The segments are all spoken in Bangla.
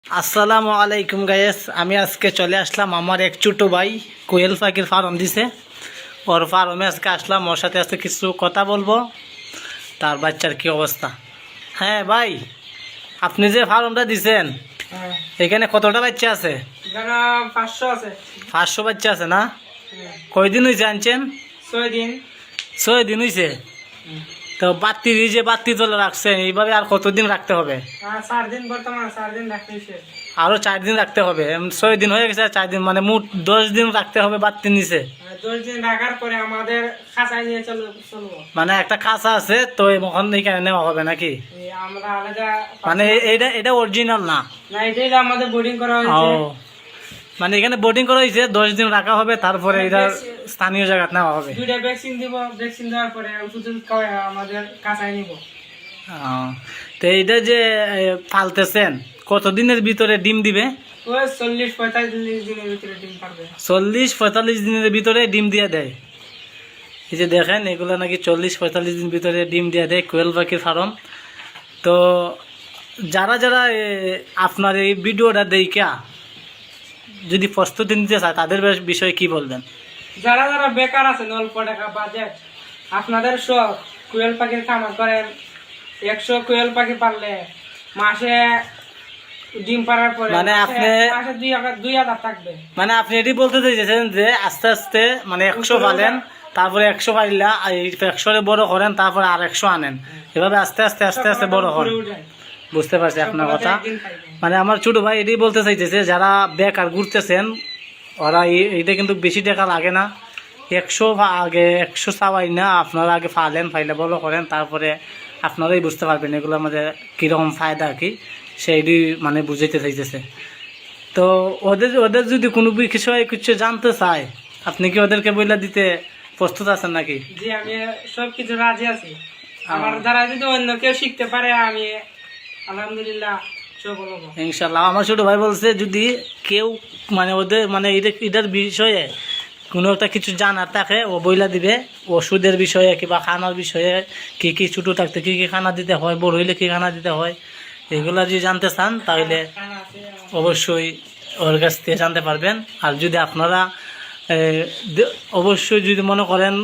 আসসালামু আলাইকুম গাইস, আমি আজকে চলে আসলাম। আমার এক ছোটো ভাই কোয়েল পাখির ফার্ম দিছে, ওর ফার্মে আজকে আসলাম। ওর সাথে আজকে কিছু কথা বলবো, তার বাচ্চার কি অবস্থা। হ্যাঁ ভাই, আপনি যে ফার্মটা দিছেন এখানে কতটা বাচ্চা আছে? 500 আছে। 500 বাচ্চা আছে না? কয়দিন হয়েছে আনছেন? 6 দিন। 6 দিন হয়েছে। তো বাত্তি তোলা রাখছেন, এইভাবে আর কতদিন রাখতে হবে? 4 দিন, বর্তমানে 4 দিন রাখতেছে। আরো 4 দিন রাখতে হবে। 6 দিন হয়ে গেছে, 4 দিন মানে মোট 10 দিন রাখতে হবে বাত্তির নিচে। 10 দিন রাখার পরে আমাদের খাঁচায় নিয়ে চলবো। মানে একটা খাঁচা আছে তো, ওখান থেকে নেওয়া হবে নাকি? আমরা আলাদা মানে এটা অরিজিনাল না? না, এটাই আমাদের বোর্ডিং করা ও, হয়েছে। মানে এখানে বোর্ডিং করা হয়েছে, 10 দিন রাখা হবে, তারপরে এটা স্থানীয় জায়গা নেওয়া হবে। 2টা ভ্যাকসিন দিব, ভ্যাকসিন দেওয়ার পরে ওষুধ খাওয়াই আমাদের কাঁচায় নিব। তো এইটা যে পালতেছেন, কতদিনের ভিতরে ডিম দিবে? ওই 40-45 দিনের ভিতরে ডিম পারবে। 40-45 দিনের ভিতরে ডিম দিয়ে দেয়। এই যে দেখেন, এগুলো নাকি 40-45 দিন ভিতরে ডিম দিয়ে দেয় কোয়েল পাখির ফার্ম। তো যারা যারা আপনার এই ভিডিওটা দেখা যদি প্রস্তুতি নিতে চায়, তাদের বিষয়ে কি বলবেন? যারা যারা বেকার আছেন, অল্প টাকা বাজেট, আপনাদের সব কোয়েল পাখির খামার করেন। 100 কোয়েল পাখি পারলে মাসে ডিম পাড়ার পরে মানে আপনি মাসে 2000 থাকবে। মানে আপনি এটি বলতে চাইছেন যে আস্তে আস্তে মানে 100 পালেন, তারপরে 100 পাইলা 100 বড় করেন, তারপরে আর 100 আনেন, এভাবে আস্তে আস্তে আস্তে আস্তে বড় করেন। বুঝতে পারছি আপনার কথা। মানে আমার ছোট ভাই এটাই বলতে চাইতেছে, যারা বেকার ঘুরতেছেন ওরা এইটা কিন্তু বেশি টাকা লাগে না। 100 আগে 100 চাওয়াই না, আপনারা আগে ফাইলে বড় করেন, তারপরে আপনারাই বুঝতে পারবেন এগুলোর মধ্যে কীরকম ফায়দা কি, সেইটি মানে বুঝাইতে চাইতেছে। তো ওদের যদি কোনো বিষয়ে কিছু জানতে চায়, আপনি কি ওদেরকে বইলা দিতে প্রস্তুত আছেন নাকি? জি, আমি সবকিছু রাজি আছি। আমার দ্বারা যদি অন্য কেউ শিখতে পারে, আমি আলহামদুলিল্লাহ সফল হব ইনশাল্লাহ। আমার ছোট ভাই বলছে যদি কেউ মানে ওদের মানে এটার বিষয়ে কোনো একটা কিছু জানার থাকে, ও বইলা দিবে। ওষুধের বিষয়ে কিংবা খানার বিষয়ে, কি কি ছোটো থাকতে কি কি খানা দিতে হয়, বড় হইলে কি খানা দিতে হয়, এগুলো যদি জানতে চান তাহলে অবশ্যই ওর কাছ থেকে জানতে পারবেন। আর যদি আপনারা অবশ্যই যদি মনে করেন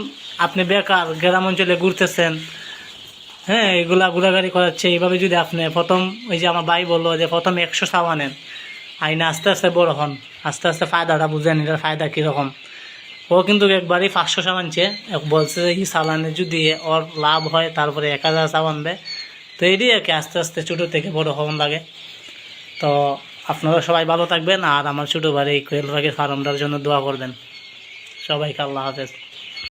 আপনি বেকার গ্রাম অঞ্চলে ঘুরতেছেন, হ্যাঁ, এগুলা ঘোরাঘুরি করাচ্ছে, এইভাবে যদি আপনি প্রথম ওই যে আমার ভাই বললো যে প্রথম 100 সাওয়া নেন, আইনে আস্তে আস্তে বড় হন, আস্তে আস্তে ফায়দাটা বুঝেন, এটার ফায়দা কীরকম। ও কিন্তু একবারই 500 সাবানছে, বলছে যে এই সাবানে যদি ওর লাভ হয় তারপরে 1000 সাবানবে। তো এটি আর কি, আস্তে আস্তে ছোটো থেকে বড় হওয়ার লাগে। তো আপনারা সবাই ভালো থাকবেন, আর আমার ছোটো ভাই এই কোয়েল পাখির ফার্মটার জন্য দোয়া করবেন। সবাইকে আল্লাহ হাফেজ।